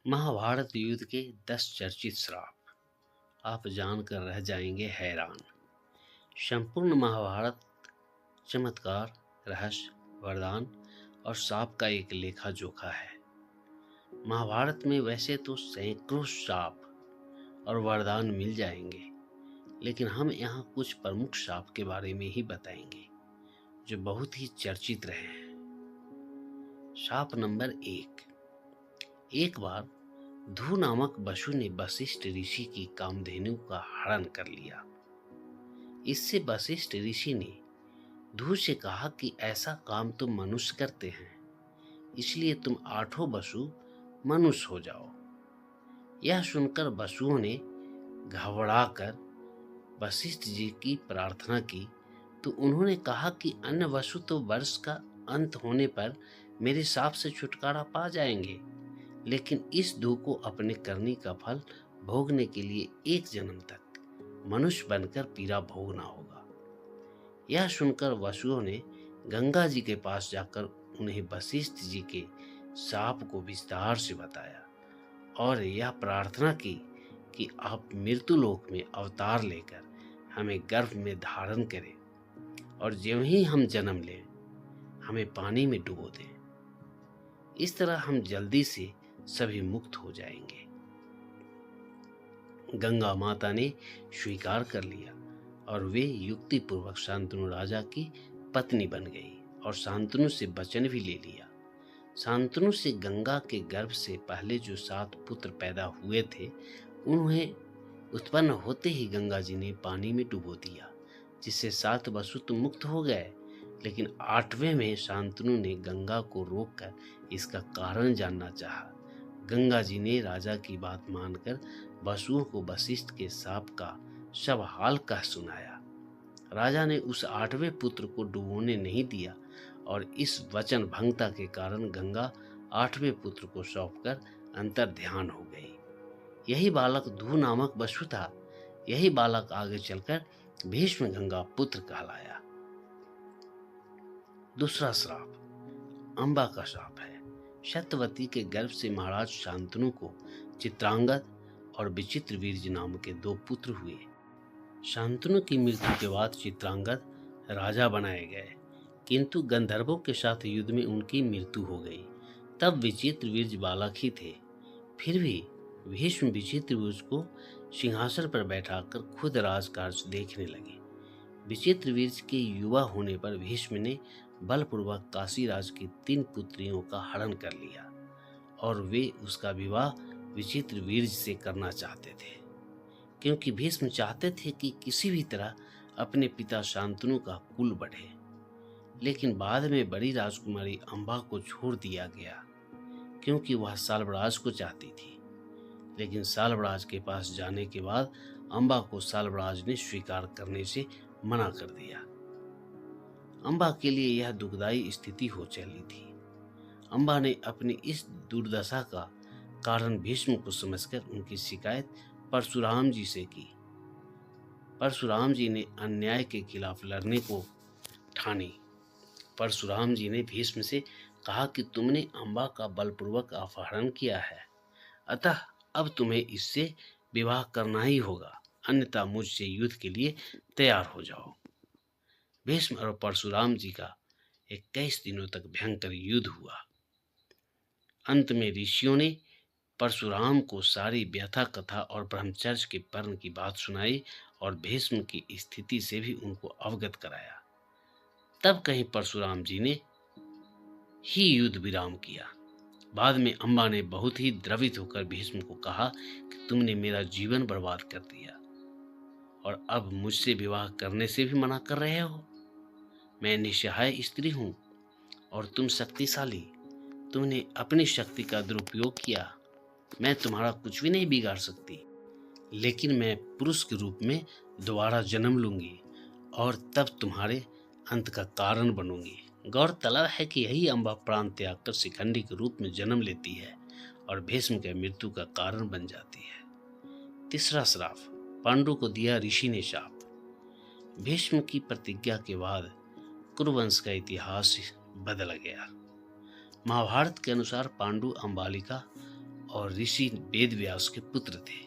महाभारत युद्ध के 10 चर्चित श्राप आप जानकर रह जाएंगे हैरान। संपूर्ण महाभारत चमत्कार, रहस्य, वरदान और श्राप का एक लेखा जोखा है। महाभारत में वैसे तो सैकड़ों श्राप और वरदान मिल जाएंगे, लेकिन हम यहाँ कुछ प्रमुख श्राप के बारे में ही बताएंगे जो बहुत ही चर्चित रहे हैं। श्राप नंबर 1। एक बार ध्रुव नामक वसु ने वशिष्ठ ऋषि की कामधेनु का हरण कर लिया। इससे वशिष्ठ ऋषि ने ध्रुव से कहा कि ऐसा काम तो मनुष्य करते हैं, इसलिए तुम आठों वसु मनुष्य हो जाओ। यह सुनकर वसुओं ने घबराकर वशिष्ठ जी की प्रार्थना की, तो उन्होंने कहा कि अन्य वसु तो वर्ष का अंत होने पर मेरे शाप से छुटकारा पा जाएंगे, लेकिन इस ध्रुव को अपने करनी का फल भोगने के लिए एक जन्म तक मनुष्य बनकर पीड़ा भोगना होगा। यह सुनकर वसुओं ने गंगा जी के पास जाकर उन्हें वशिष्ठ जी के शाप को विस्तार से बताया और यह प्रार्थना की कि आप मृत्युलोक में अवतार लेकर हमें गर्भ में धारण करें और ज्यों ही हम जन्म लें हमें पानी में डुबो दें। इस तरह हम जल्दी से सभी मुक्त हो जाएंगे। गंगा माता ने स्वीकार कर लिया और वे युक्ति पूर्वक शांतनु राजा की पत्नी बन गई और शांतनु से वचन भी ले लिया। शांतनु से गंगा के गर्भ से पहले जो 7 पुत्र पैदा हुए थे, उन्हें उत्पन्न होते ही गंगा जी ने पानी में डुबो दिया, जिससे 7 वसु तो मुक्त हो गए, लेकिन 8वें में शांतनु ने गंगा को रोककर इसका कारण जानना चाहा। गंगा जी ने राजा की बात मानकर वसुओं को वशिष्ठ के शाप का सब हाल कह सुनाया। राजा ने उस 8वें पुत्र को डुबोने नहीं दिया और इस वचन भंगता के कारण गंगा 8वें पुत्र को सौंपकर अंतर ध्यान हो गई। यही बालक ध्रुव नामक वसु था। यही बालक आगे चलकर भीष्म गंगा पुत्र कहलाया। दूसरा श्राप अंबा का श्राप है। सत्यवती के गर्भ से महाराज शांतनु को चित्रांगद और विचित्रवीर्य नाम के 2 पुत्र हुए। शांतनु की मृत्यु के बाद चित्रांगद राजा बनाए गए, किंतु गंधर्वों के साथ युद्ध में उनकी मृत्यु हो गई। तब विचित्रवीर्य बालक ही थे। फिर भी भीष्म विचित्रवीर्य को सिंहासन पर बैठाकर खुद राजकार्य देखने लगे। विचित्रवीर्य के युवा होने पर भीष्म ने बलपूर्वक काशीराज की 3 पुत्रियों का हरण कर लिया और वे उसका विवाह विचित्रवीर्य से करना चाहते थे, क्योंकि भीष्म चाहते थे कि किसी भी तरह अपने पिता शांतनु का कुल बढ़े। लेकिन बाद में बड़ी राजकुमारी अंबा को छोड़ दिया गया, क्योंकि वह साल्वराज को चाहती थी। लेकिन साल्वराज के पास जाने के बाद अंबा को साल्वराज ने स्वीकार करने से मना कर दिया। अंबा के लिए यह दुखदायी स्थिति हो चली थी। अंबा ने अपनी इस दुर्दशा का कारण भीष्म को समझकर उनकी शिकायत परशुराम जी से की। परशुराम जी ने अन्याय के खिलाफ लड़ने को ठानी। परशुराम जी ने भीष्म से कहा कि तुमने अंबा का बलपूर्वक अपहरण किया है, अतः अब तुम्हें इससे विवाह करना ही होगा, अन्यथा मुझसे युद्ध के लिए तैयार हो जाओ। भीष्म और परशुराम जी का 21 दिनों तक भयंकर युद्ध हुआ। अंत में ऋषियों ने परशुराम को सारी व्यथा कथा और ब्रह्मचर्य के पर्व की बात सुनाई और भीष्म की स्थिति से भी उनको अवगत कराया। तब कहीं परशुराम जी ने ही युद्ध विराम किया। बाद में अंबा ने बहुत ही द्रवित होकर भीष्म को कहा कि तुमने मेरा जीवन बर्बाद कर दिया और अब मुझसे विवाह करने से भी मना कर रहे हो। मैं निस्सहाय स्त्री हूँ और तुम शक्तिशाली। तुमने अपनी शक्ति का दुरुपयोग किया। मैं तुम्हारा कुछ भी नहीं बिगाड़ सकती, लेकिन मैं पुरुष के रूप में दोबारा जन्म लूंगी और तब तुम्हारे अंत का कारण बनूंगी। गौरतलब है कि यही अंबा प्राण त्याग कर शिखंडी के रूप में जन्म लेती है और भीष्म के मृत्यु का कारण बन जाती है। तीसरा श्राप पांडु को दिया ऋषि ने शाप। भीष्म की प्रतिज्ञा के बाद कुरुवंश का इतिहास बदल गया। महाभारत के अनुसार पांडु, अंबालिका और ऋषि वेदव्यास के पुत्र थे।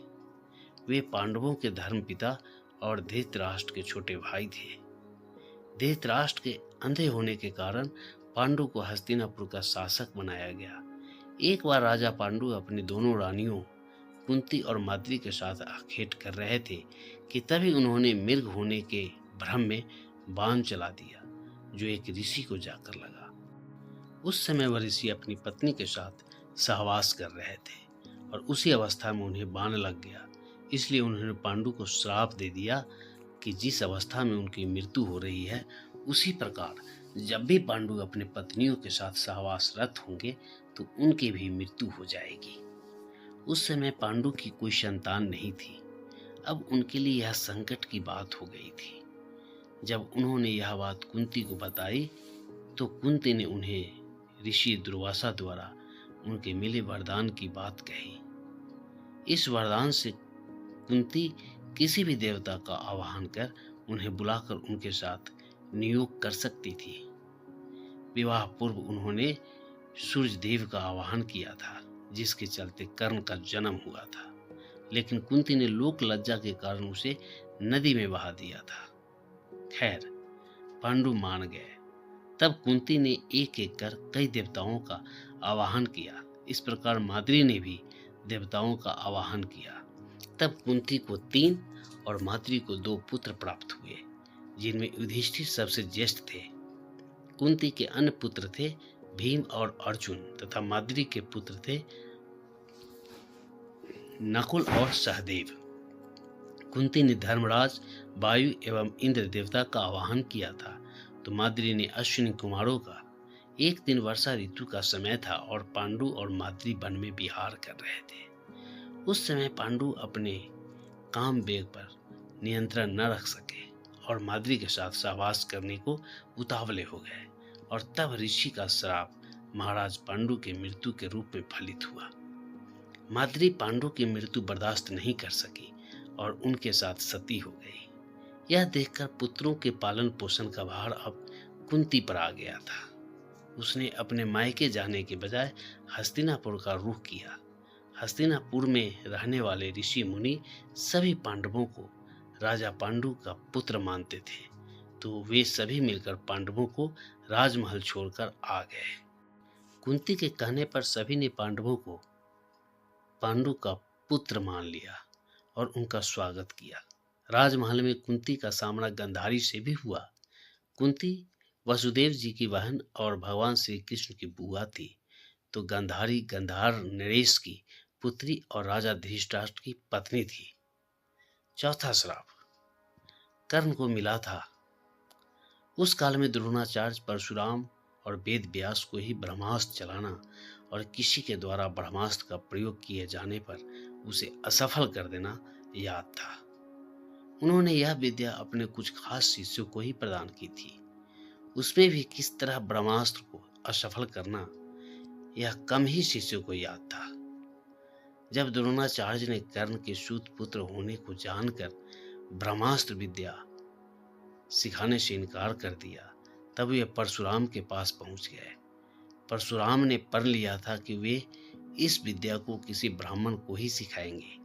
वे पांडवों के धर्मपिता और धृतराष्ट्र के छोटे भाई थे। धृतराष्ट्र के अंधे होने के कारण पांडु को हस्तिनापुर का शासक बनाया गया। एक बार राजा पांडु अपनी दोनों रानियों कुंती और माद्री के साथ आखेट कर रहे थे कि तभी उन्होंने मृग होने के भ्रम में बाण चला दिया, जो एक ऋषि को जाकर लगा। उस समय वह ऋषि अपनी पत्नी के साथ सहवास कर रहे थे और उसी अवस्था में उन्हें बाण लग गया। इसलिए उन्होंने पांडु को श्राप दे दिया कि जिस अवस्था में उनकी मृत्यु हो रही है, उसी प्रकार जब भी पांडु अपने पत्नियों के साथ सहवासरत होंगे तो उनकी भी मृत्यु हो जाएगी। उस समय पांडु की कोई संतान नहीं थी। अब उनके लिए यह संकट की बात हो गई थी। जब उन्होंने यह बात कुंती को बताई तो कुंती ने उन्हें ऋषि दुर्वासा द्वारा उनके मिले वरदान की बात कही। इस वरदान से कुंती किसी भी देवता का आवाहन कर उन्हें बुलाकर उनके साथ नियोग कर सकती थी। विवाह पूर्व उन्होंने सूर्य देव का आवाहन किया था, जिसके चलते कर्ण का जन्म हुआ था, लेकिन कुंती ने लोक लज्जा के कारण उसे नदी में बहा दिया था। खैर, पांडु मान गए। तब कुंती ने एक एक कर कई देवताओं का आवाहन किया। इस प्रकार माद्री ने भी देवताओं का आवाहन किया। तब कुंती को 3 और माद्री को 2 पुत्र प्राप्त हुए, जिनमें युधिष्ठिर सबसे ज्येष्ठ थे। कुंती के अन्य पुत्र थे भीम और अर्जुन तथा माद्री के पुत्र थे नकुल और सहदेव। कुंती ने धर्मराज, वायु एवं इंद्र देवता का आवाहन किया था, तो माद्री ने अश्विनी कुमारों का। एक दिन वर्षा ऋतु का समय था और पांडु और माद्री वन में विहार कर रहे थे। उस समय पांडु अपने काम वेग पर नियंत्रण न रख सके और माद्री के साथ सहवास करने को उतावले हो गए, और तब ऋषि का श्राप महाराज पांडु के मृत्यु के रूप में फलित हुआ। माद्री पांडु की मृत्यु बर्दाश्त नहीं कर सकी और उनके साथ सती हो गई। यह देखकर पुत्रों के पालन पोषण का भार अब कुंती पर आ गया था। उसने अपने मायके जाने के बजाय हस्तिनापुर का रुख किया। हस्तिनापुर में रहने वाले ऋषि मुनि सभी पांडवों को राजा पांडु का पुत्र मानते थे, तो वे सभी मिलकर पांडवों को राजमहल छोड़कर आ गए। कुंती के कहने पर सभी ने पांडवों को पांडु का पुत्र मान लिया और उनका स्वागत किया। राजमहल में कुंती का सामना गंधारी से भी हुआ। कुंती वसुदेव जी की बहन और भगवान श्री कृष्ण की बुआ थी, तो गंधारी गंधार नरेश की पुत्री और राजा धृतराष्ट्र की पत्नी थी। चौथा श्राप कर्ण को मिला था। उस काल में द्रोणाचार्य, परशुराम और वेद व्यास को ही ब्रह्मास्त्र चलाना और किसी के द्वारा ब्रह्मास्त्र का प्रयोग किए जाने पर उसे असफल कर देना याद था। उन्होंने यह विद्या अपने कुछ खास शिष्यों को ही प्रदान की थी। उसमें भी किस तरह ब्रह्मास्त्र को असफल करना, यह कम ही शिष्यों को याद था। जब द्रोणाचार्य ने कर्ण के सूत पुत्र होने को जानकर ब्रह्मास्त्र विद्या सिखाने से इनकार कर दिया, तब वे परशुराम के पास पहुंच गए। परशुराम ने पढ़ लिया था कि वे इस विद्या को किसी ब्राह्मण को ही सिखाएंगे,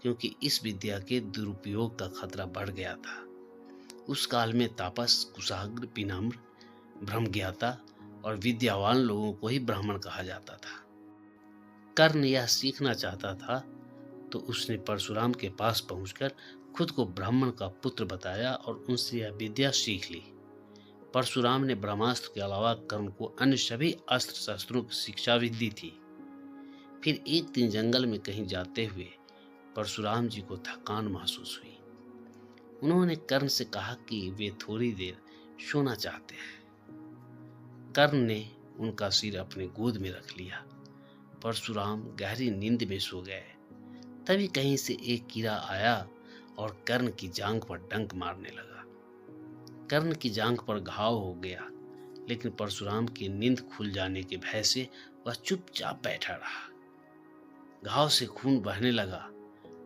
क्योंकि इस विद्या के दुरुपयोग का खतरा बढ़ गया था। उस काल में तापस, कुशाग्र, विनम्र, ब्रह्मज्ञाता और विद्यावान लोगों को ही ब्राह्मण कहा जाता था। कर्ण यह सीखना चाहता था, तो उसने परशुराम के पास पहुंचकर खुद को ब्राह्मण का पुत्र बताया और उनसे यह विद्या सीख ली। परशुराम ने ब्रह्मास्त्र के अलावा कर्ण को अन्य सभी अस्त्र शस्त्रों की शिक्षा भी दी थी। फिर एक दिन जंगल में कहीं जाते हुए परशुराम जी को थकान महसूस हुई। उन्होंने कर्ण से कहा कि वे थोड़ी देर सोना चाहते हैं। कर्ण ने उनका सिर अपने गोद में रख लिया। परशुराम गहरी नींद में सो गए। तभी कहीं से एक कीड़ा आया और कर्ण की जांघ पर डंक मारने लगा। कर्ण की जांघ पर घाव हो गया, लेकिन परशुराम की नींद खुल जाने के भय से वह चुपचाप बैठा रहा। घाव से खून बहने लगा।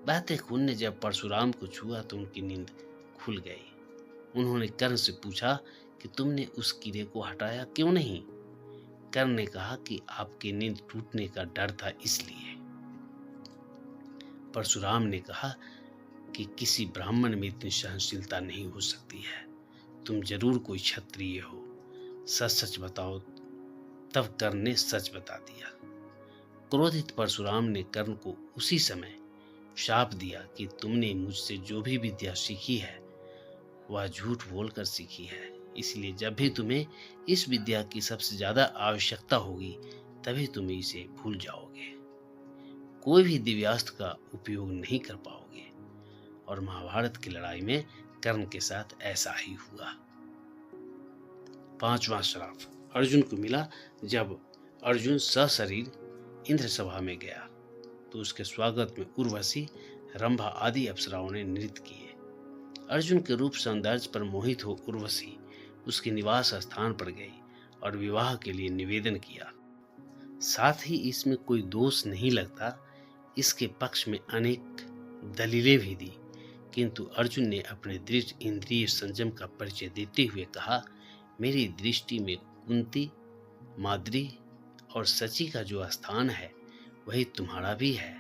बहते खून ने जब परशुराम को छुआ तो उनकी नींद खुल गई। उन्होंने कर्ण से पूछा कि तुमने उस कीड़े को हटाया क्यों नहीं? कर्ण ने कहा कि आपकी नींद टूटने का डर था, इसलिए। परशुराम ने कहा कि किसी ब्राह्मण में इतनी सहनशीलता नहीं हो सकती है। तुम जरूर कोई क्षत्रिय हो, सच सच बताओ। तब कर्ण ने सच बता दिया। क्रोधित परशुराम ने कर्ण को उसी समय शाप दिया कि तुमने मुझसे जो भी विद्या सीखी है वह झूठ बोलकर सीखी है, इसलिए जब भी तुम्हें इस विद्या की सबसे ज्यादा आवश्यकता होगी तभी तुम इसे भूल जाओगे, कोई भी दिव्यास्त्र का उपयोग नहीं कर पाओगे। और महाभारत की लड़ाई में कर्ण के साथ ऐसा ही हुआ। 5वां श्राप अर्जुन को मिला। जब अर्जुन सशरीर इंद्र सभा में गया तो उसके स्वागत में उर्वशी, रंभा आदि अप्सराओं ने नृत्य किए। अर्जुन के रूप सौंदर्य पर मोहित हो उर्वशी उसके निवास स्थान पर गई और विवाह के लिए निवेदन किया। साथ ही इसमें कोई दोष नहीं लगता, इसके पक्ष में अनेक दलीलें भी दी, किंतु अर्जुन ने अपने दृढ़ इंद्रिय संयम का परिचय देते हुए कहा, मेरी दृष्टि में कुंती, माद्री और सची का जो स्थान है वही तुम्हारा भी है।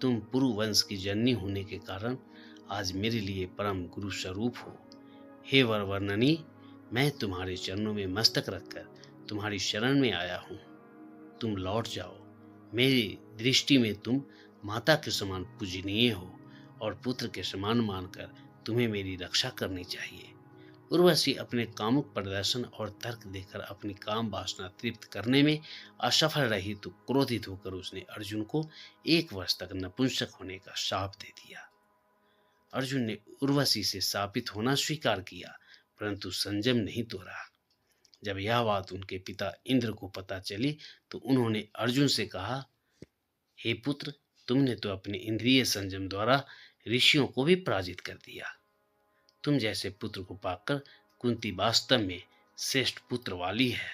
तुम पुरु वंश की जननी होने के कारण आज मेरे लिए परम गुरु स्वरूप हो। हे वरवर्णनी, मैं तुम्हारे चरणों में मस्तक रखकर तुम्हारी शरण में आया हूँ। तुम लौट जाओ। मेरी दृष्टि में तुम माता के समान पूजनीय हो और पुत्र के समान मानकर तुम्हें मेरी रक्षा करनी चाहिए। उर्वशी अपने कामुक प्रदर्शन और तर्क देकर अपनी काम वासना तृप्त करने में असफल रही तो क्रोधित होकर उसने अर्जुन को 1 वर्ष तक नपुंसक होने का शाप दे दिया। अर्जुन ने उर्वशी से शापित होना स्वीकार किया, परंतु संयम नहीं तोड़ा। जब यह बात उनके पिता इंद्र को पता चली तो उन्होंने अर्जुन से कहा, हे पुत्र, तुमने तो अपने इंद्रिय संयम द्वारा ऋषियों को भी पराजित कर दिया। तुम जैसे पुत्र को पाकर कुंती वास्तव में श्रेष्ठ पुत्र वाली है।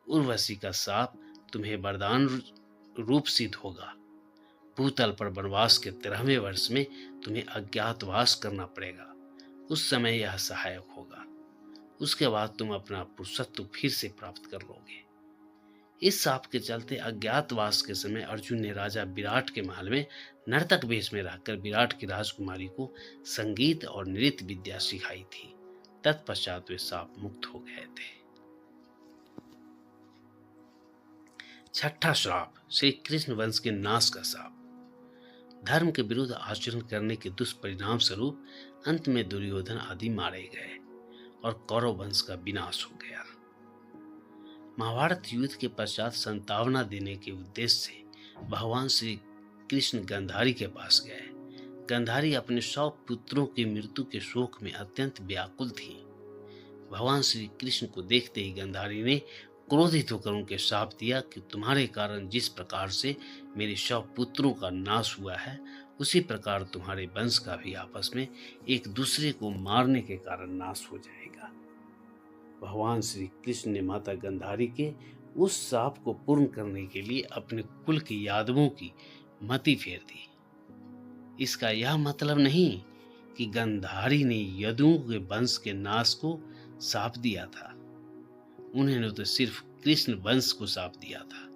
उर्वशी का शाप तुम्हें वरदान रूप सिद्ध होगा। भूतल पर वनवास के 13वें वर्ष में तुम्हें अज्ञातवास करना पड़ेगा। उस समय यह सहायक होगा। उसके बाद तुम अपना पुरुषत्व फिर से प्राप्त कर लोगे। इस शाप के चलते अज्ञातवास के समय अर्जुन ने राजा विराट के महल में नर्तक वेश में रहकर विराट की राजकुमारी को संगीत और नृत्य विद्या सिखाई थी। तत्पश्चात वे शाप मुक्त हो गए थे। 6ठा श्राप श्री कृष्ण वंश के नाश का शाप। धर्म के विरुद्ध आचरण करने के दुष्परिणाम स्वरूप अंत में दुर्योधन आदि मारे गए और कौरव वंश का विनाश हो गया। महाभारत युद्ध के पश्चात संतावना देने के उद्देश्य से भगवान श्री कृष्ण गंधारी के पास गए। गंधारी अपने 100 पुत्रों की मृत्यु के शोक में अत्यंत व्याकुल थी। भगवान श्री कृष्ण को देखते ही गंधारी ने क्रोधित होकर उनके शाप दिया कि तुम्हारे कारण जिस प्रकार से मेरे 100 पुत्रों का नाश हुआ है, उसी प्रकार तुम्हारे वंश का भी आपस में एक दूसरे को मारने के कारण नाश हो जाएगा। भगवान श्री कृष्ण ने माता गंधारी के उस शाप को पूर्ण करने के लिए अपने कुल के यादवों की मति फेर दी। इसका यह मतलब नहीं कि गंधारी ने यदुओं के वंश के नाश को शाप दिया था। उन्होंने तो सिर्फ कृष्ण वंश को शाप दिया था।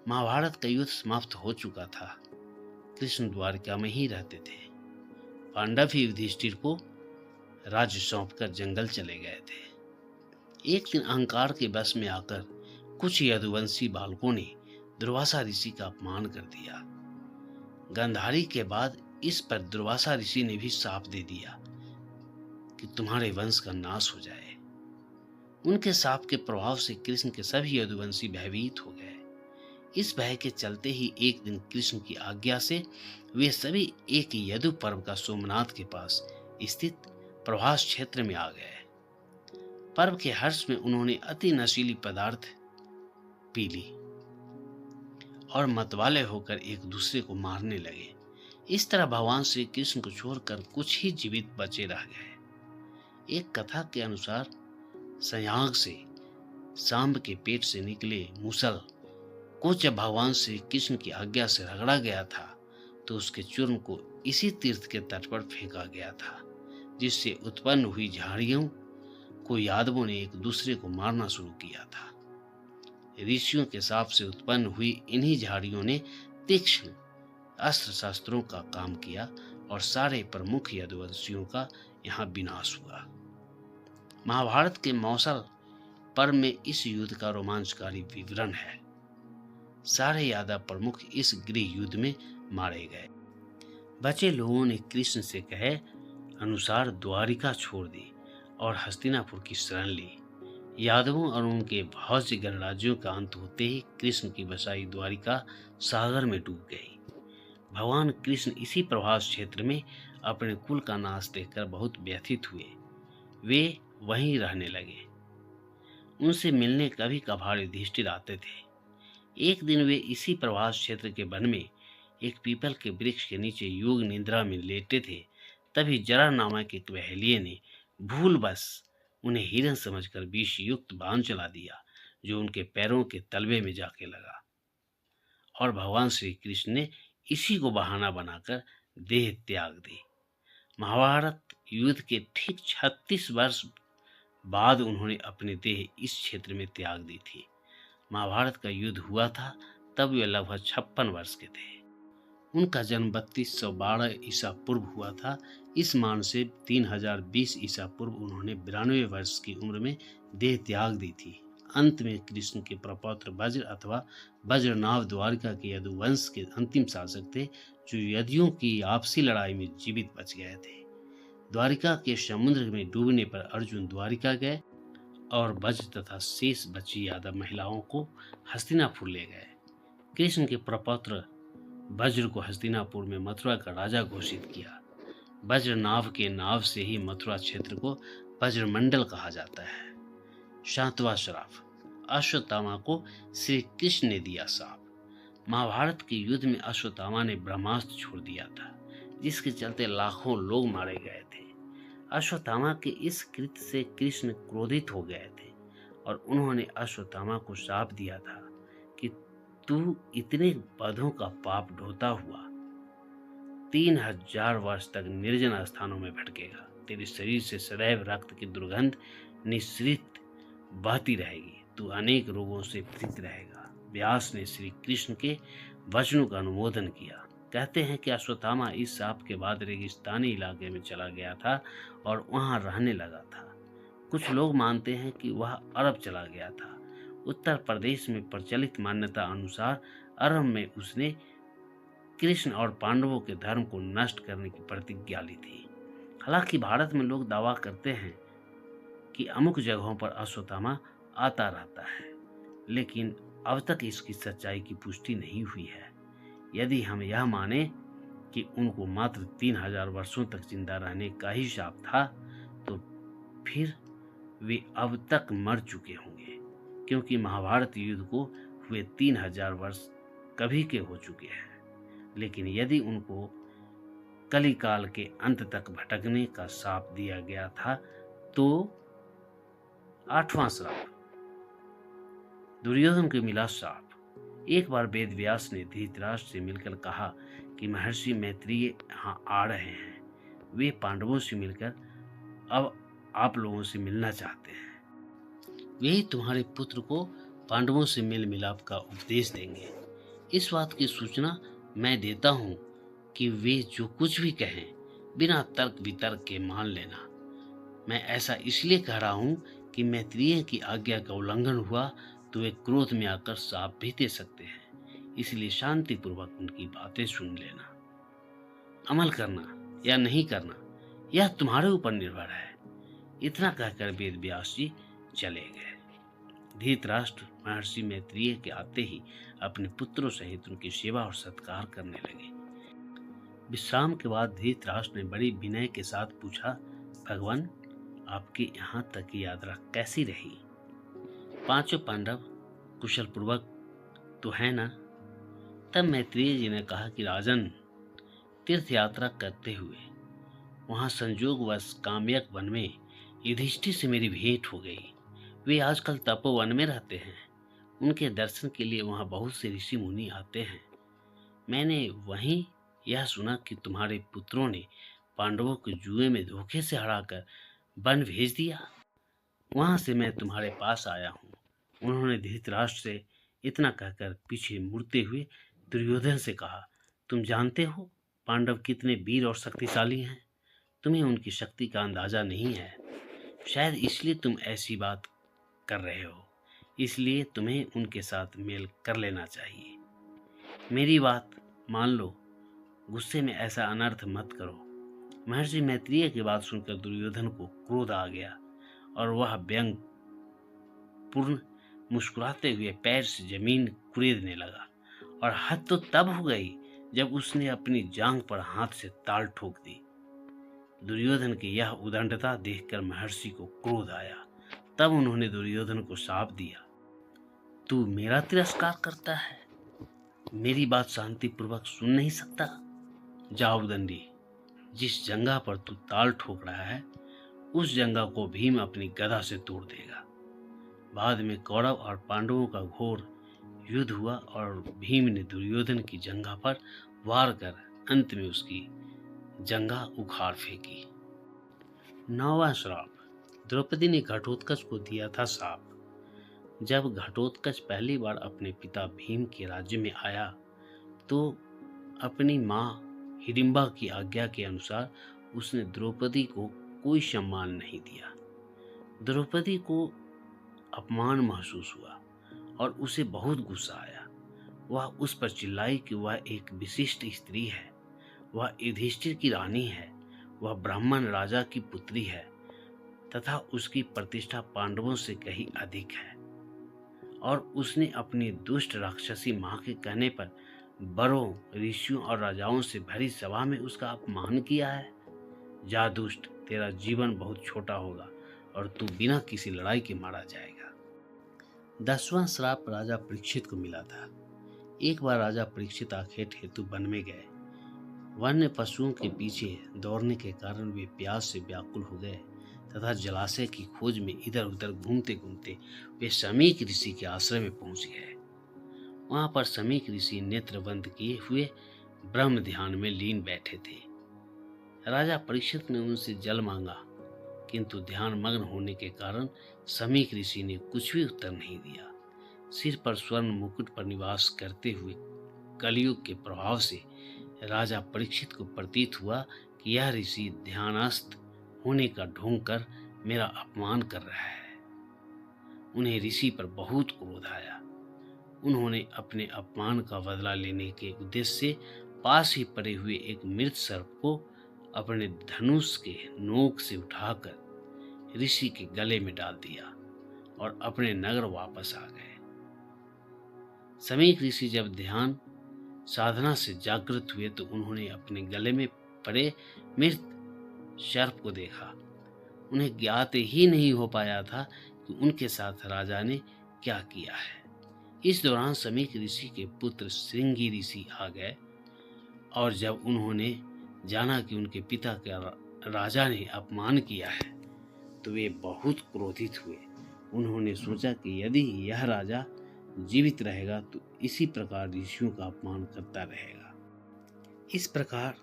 महाभारत का युद्ध समाप्त हो चुका था। कृष्ण द्वारका में ही रहते थे। पांडव ही युधिष्ठिर को राज्य सौंपकर जंगल चले गए थे। एक दिन अहंकार के वश में आकर कुछ यदुवंशी बालकों ने दुर्वासा ऋषि का अपमान कर दिया। गंधारी के बाद इस पर दुर्वासा ऋषि ने भी शाप दे दिया कि तुम्हारे वंश का नाश हो जाए। उनके शाप के प्रभाव से कृष्ण के सभी यदुवंशी भयभीत हो गए। इस भय के चलते ही एक दिन कृष्ण की आज्ञा से वे सभी एक यदु पर्व का सोमनाथ के पास स्थित प्रभास क्षेत्र में आ गए। पर्व के हर्ष में उन्होंने अति नशीली पदार्थ पी ली और मतवाले होकर एक दूसरे को मारने लगे। इस तरह भगवान श्री कृष्ण को छोड़कर कुछ ही जीवित बचे रह गए। एक कथा के अनुसार संयाग से सांब के पेट से निकले मूसल को जब भगवान श्री कृष्ण की आज्ञा से रगड़ा गया था तो उसके चूर्ण को इसी तीर्थ के तट पर फेंका गया था, जिससे उत्पन्न हुई झाड़ियों को यादवों ने एक दूसरे को मारना शुरू किया था। ऋषियों के शाप से उत्पन्न हुई इन्हीं झाड़ियों ने तीक्ष्ण अस्त्र शस्त्रों का काम किया और सारे प्रमुख यदुवंशियों का यहाँ विनाश हुआ। महाभारत के मौसल पर्व में इस युद्ध का रोमांचकारी विवरण है। सारे यादव प्रमुख इस गृह युद्ध में मारे गए। बचे लोगों ने कृष्ण से कहे अनुसार द्वारिका छोड़ दी और हस्तिनापुर की शरण ली। यादवों और उनके बहुत से गणराज्यों का अंत होते ही कृष्ण की बसाई द्वारिका सागर में डूब गई। भगवान कृष्ण इसी प्रभास क्षेत्र में अपने कुल का नाश देखकर बहुत व्यथित हुए। वे वहीं रहने लगे। उनसे मिलने कभी कभार युधिष्ठिर आते थे। एक दिन वे इसी प्रभास क्षेत्र के वन में एक पीपल के वृक्ष के नीचे योग निद्रा में लेटे थे। तभी जरा नामक एक बहेलिये ने भूलवश उन्हें हिरन समझकर विष युक्त बाण चला दिया, जो उनके पैरों के तलवे में जाके लगा और भगवान श्री कृष्ण ने इसी को बहाना बनाकर देह त्याग दी। महाभारत युद्ध के ठीक 36 वर्ष बाद उन्होंने अपनी देह इस क्षेत्र में त्याग दी थी। महाभारत का युद्ध हुआ था तब वे लगभग 56 वर्ष के थे। उनका जन्म 3212 ईसा पूर्व हुआ था। इस मान से 3020 ईसा पूर्व उन्होंने 92 वर्ष की उम्र में देह त्याग दी थी। अंत में कृष्ण के प्रपौत्र वज्र अथवा वज्रनाभ द्वारिका के यदुवंश के अंतिम शासक थे, जो यदियों की आपसी लड़ाई में जीवित बच गए थे। द्वारिका के समुद्र में डूबने पर अर्जुन द्वारिका गए और वज्र तथा शेष बची यादव महिलाओं को हस्तिनापुर ले गए। कृष्ण के प्रपौत्र वज्र को हस्तिनापुर में मथुरा का राजा घोषित किया। वज्रनाभ के नाव से ही मथुरा क्षेत्र को वज्रमंडल कहा जाता है। 7वां श्राप, अश्वत्थामा को श्री कृष्ण ने दिया शाप। महाभारत के युद्ध में अश्वत्थामा ने ब्रह्मास्त्र छोड़ दिया था, जिसके चलते लाखों लोग मारे गए थे। अश्वत्थामा के इस कृत्य से कृष्ण क्रोधित हो गए थे और उन्होंने अश्वत्थामा को शाप दिया था कि तू इतने पदों का पाप ढोता हुआ 3000 वर्ष तक निर्जन स्थानों में भटकेगा। तेरे शरीर से सदैव रक्त की दुर्गंध निश्रित बहती रहेगी। तू अनेक रोगों से पीड़ित रहेगा। व्यास ने श्री कृष्ण के वचनों का अनुमोदन किया। कहते हैं कि अश्वत्थामा इस शाप के बाद रेगिस्तानी इलाके में चला गया था और वहां रहने लगा था। कुछ लोग मानते हैं कि वह अरब चला गया था। उत्तर प्रदेश में प्रचलित मान्यता अनुसार अरब में उसने कृष्ण और पांडवों के धर्म को नष्ट करने की प्रतिज्ञा ली थी। हालांकि भारत में लोग दावा करते हैं कि अमुक जगहों पर अश्वत्थामा आता रहता है, लेकिन अब तक इसकी सच्चाई की पुष्टि नहीं हुई है। यदि हम यह माने कि उनको मात्र 3000 वर्षों तक जिंदा रहने का ही शाप था, तो फिर वे अब तक मर चुके होंगे, क्योंकि महाभारत युद्ध को हुए 3000 वर्ष कभी के हो चुके हैं। लेकिन यदि उनको कलिकाल के अंत तक भटकने का शाप दिया गया था, तो 8वां श्राप, दुर्योधन को मिला शाप। एक बार वेद व्यास ने धृतराष्ट्र से मिलकर कहा कि महर्षि मैत्रेय यहाँ आ रहे हैं। वे पांडवों से मिलकर अब आप लोगों से मिलना चाहते हैं। वे तुम्हारे पुत्र को पांडवों से मेल मिलाप का उपदेश देंगे। इस बात की सूचना मैं देता हूँ कि वे जो कुछ भी कहें बिना तर्क वितर्क के मान लेना। मैं ऐसा इसलिए कह रहा हूँ कि मैत्रेय की आज्ञा का उल्लंघन हुआ तो वे क्रोध में आकर शाप भी दे सकते हैं। इसलिए शांतिपूर्वक उनकी बातें सुन लेना। अमल करना या नहीं करना यह तुम्हारे ऊपर निर्भर है। इतना कहकर वेद व्यास जी चले गए। धृतराष्ट्र महर्षि मैत्रेय के आते ही अपने पुत्रों सहित उनकी सेवा और सत्कार करने लगे। विश्राम के बाद धृतराष्ट्र ने बड़ी विनय के साथ पूछा, भगवान, आपकी यहाँ तक की यात्रा कैसी रही? 5 पांडव कुशल पूर्वक तो है ना? तब मैत्रेय जी ने कहा कि राजन, तीर्थ यात्रा करते हुए वहाँ संजोगवश काम्यक वन में युधिष्ठिर से मेरी भेंट हो गई। वे आजकल तपोवन में रहते हैं। उनके दर्शन के लिए वहाँ बहुत से ऋषि मुनि आते हैं। मैंने वहीं यह सुना कि तुम्हारे पुत्रों ने पांडवों को जुए में धोखे से हराकर वन भेज दिया। वहां से मैं तुम्हारे पास आया हूँ। उन्होंने धृतराष्ट्र से इतना कहकर पीछे मुड़ते हुए दुर्योधन से कहा, तुम जानते हो पांडव कितने वीर और शक्तिशाली हैं। तुम्हें उनकी शक्ति का अंदाजा नहीं है। शायद इसलिए तुम ऐसी बात कर रहे हो। इसलिए तुम्हें उनके साथ मेल कर लेना चाहिए। मेरी बात मान लो। गुस्से में ऐसा अनर्थ मत करो। महर्षि मैत्रेय की बात सुनकर दुर्योधन को क्रोध आ गया और वह व्यंग पूर्ण मुस्कुराते हुए पैर से जमीन कुरेदने लगा। और हद तो तब हो गई जब उसने अपनी जांघ पर हाथ से ताल ठोक दी। दुर्योधन की यह उदंडता देखकर महर्षि को क्रोध आया। तब उन्होंने दुर्योधन को शाप दिया, तू मेरा तिरस्कार करता है, मेरी बात शांतिपूर्वक सुन नहीं सकता। जाओ दंडी, जिस जंगा पर तू ताल ठोक रहा है उस जंगा को भीम अपनी गदा से तोड़ देगा। बाद में कौरव और पांडवों का घोर युद्ध हुआ और भीम ने दुर्योधन की जंगा पर वार कर अंत में उसकी जंगा उखाड़ फेंकी। 9वां श्राप। द्रौपदी ने घटोत्कच को दिया था शाप। जब घटोत्कच पहली बार अपने पिता भीम के राज्य में आया तो अपनी माँ हिडिंबा की आज्ञा के अनुसार उसने द्रौपदी को कोई सम्मान नहीं दिया। द्रौपदी को अपमान महसूस हुआ और उसे बहुत गुस्सा आया। वह उस पर चिल्लाई कि वह एक विशिष्ट स्त्री है, वह युधिष्ठिर की रानी है, वह ब्राह्मण राजा की पुत्री है तथा उसकी प्रतिष्ठा पांडवों से कहीं अधिक है। और उसने अपनी दुष्ट राक्षसी माँ के कहने पर बड़ों, ऋषियों और राजाओं से भरी सभा में उसका अपमान किया है। जा दुष्ट, तेरा जीवन बहुत छोटा होगा और तू बिना किसी लड़ाई के मारा जाएगा। 10वां श्राप राजा परीक्षित को मिला था। एक बार राजा परीक्षित आखेट हेतु वन में गए। वन्य पशुओं के पीछे दौड़ने के कारण वे प्यास से व्याकुल हो गए तथा जलाशय की खोज में इधर उधर घूमते घूमते वे समीक ऋषि के आश्रम में पहुंच गए। वहां पर समीक ऋषि नेत्र बंद किए हुए ब्रह्म ध्यान में लीन बैठे थे। राजा परीक्षित ने उनसे जल मांगा, किंतु ध्यान मग्न होने के कारण समीक ऋषि ने कुछ भी उत्तर नहीं दिया। सिर पर स्वर्ण मुकुट पर निवास करते हुए कलयुग के प्रभाव से राजा परीक्षित को प्रतीत हुआ कि यह ऋषि ध्यानस्थ होने का ढोंग कर मेरा अपमान कर रहा है। उन्हें ऋषि पर बहुत क्रोध आया। उन्होंने अपने अपमान का बदला लेने के उद्देश्य से पास ही पड़े हुए एक मृत सर्प को अपने धनुष के नोक से उठाकर ऋषि के गले में डाल दिया और अपने नगर वापस आ गए। समीक ऋषि जब ध्यान साधना से जागृत हुए तो उन्होंने अपने गले में पड़े मृत सर्प को देखा। उन्हें ज्ञात ही नहीं हो पाया था कि उनके साथ राजा ने क्या किया है। इस दौरान समीक ऋषि के पुत्र श्रृंगी ऋषि आ गए और जब उन्होंने जाना कि उनके पिता के राजा ने अपमान किया है तो वे बहुत क्रोधित हुए। उन्होंने सोचा कि यदि यह राजा जीवित रहेगा तो इसी प्रकार ऋषियों का अपमान करता रहेगा। इस प्रकार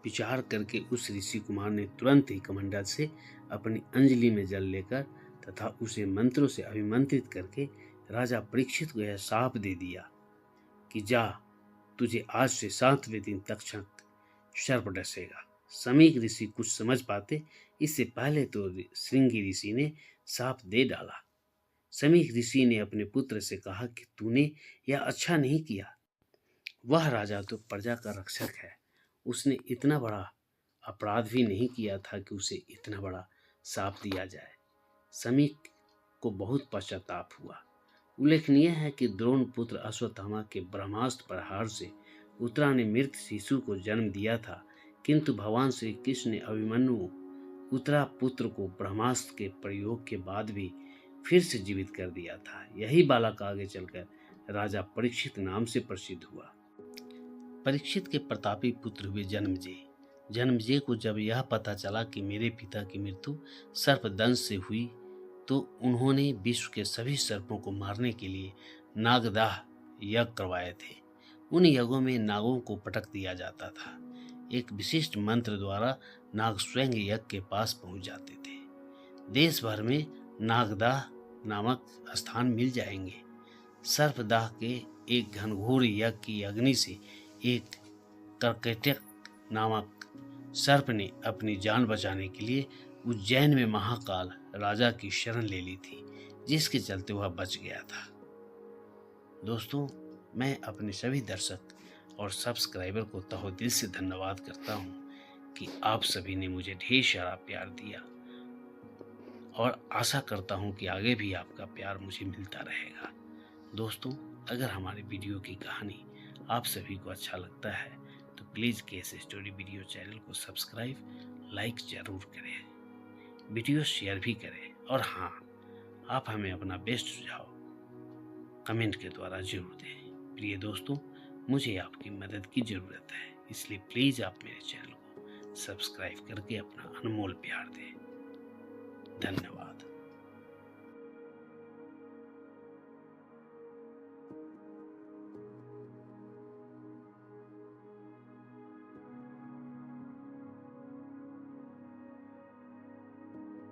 विचार करके उस ऋषि कुमार ने तुरंत ही कमंडल से अपनी अंजलि में जल लेकर तथा उसे मंत्रों से अभिमंत्रित करके राजा परीक्षित को यह शाप दे दिया कि जा, तुझे आज से 7वें दिन तक सर्प डसेगा। समीक ऋषि कुछ समझ पाते इससे पहले तो श्रृंगी ऋषि ने शाप दे डाला। समीक ऋषि ने अपने पुत्र से कहा कि तूने यह अच्छा नहीं किया। वह राजा तो प्रजा का रक्षक है, उसने इतना बड़ा अपराध भी नहीं किया था कि उसे इतना बड़ा शाप दिया जाए। समीक को बहुत पश्चाताप हुआ। उल्लेखनीय है कि द्रोण पुत्र अश्वत्थामा के ब्रह्मास्त्र प्रहार से उत्तरा ने मृत शिशु को जन्म दिया था, किंतु भगवान श्री कृष्ण ने अभिमन्यु उत्तरा पुत्र को ब्रह्मास्त्र के प्रयोग के बाद भी फिर से जीवित कर दिया था। यही बालक आगे चलकर राजा परीक्षित नाम से प्रसिद्ध हुआ। परीक्षित के प्रतापी पुत्र हुए जन्मजय। जन्मजय को जब यह पता चला कि मेरे पिता की मृत्यु सर्पदंश से हुई तो उन्होंने विश्व के सभी सर्पों को मारने के लिए नागदाह यज्ञ करवाए थे। उन यज्ञों में नागों को पटक दिया जाता था। एक विशिष्ट मंत्र द्वारा नाग स्वयं यज्ञ के पास पहुंच जाते थे। देश भर में नागदाह नामक स्थान मिल जाएंगे। सर्पदाह के एक घनघोर यज्ञ की अग्नि से एक कर्कटक नामक सर्प ने अपनी जान बचाने के लिए उज्जैन में महाकाल राजा की शरण ले ली थी, जिसके चलते वह बच गया था। दोस्तों, मैं अपने सभी दर्शक और सब्सक्राइबर को तहे से धन्यवाद करता हूँ कि आप सभी ने मुझे ढेर सारा प्यार दिया, और आशा करता हूँ कि आगे भी आपका प्यार मुझे मिलता रहेगा। दोस्तों, अगर हमारी वीडियो की कहानी आप सभी को अच्छा लगता है तो please case story video channel को सब्सक्राइब, लाइक ज़रूर करें, वीडियो शेयर भी करें, और हाँ, आप हमें अपना बेस्ट सुझाव कमेंट के द्वारा जरूर दें। प्रिय दोस्तों, मुझे आपकी मदद की ज़रूरत है, इसलिए प्लीज़ आप मेरे चैनल को सब्सक्राइब करके अपना अनमोल प्यार दें। धन्यवाद।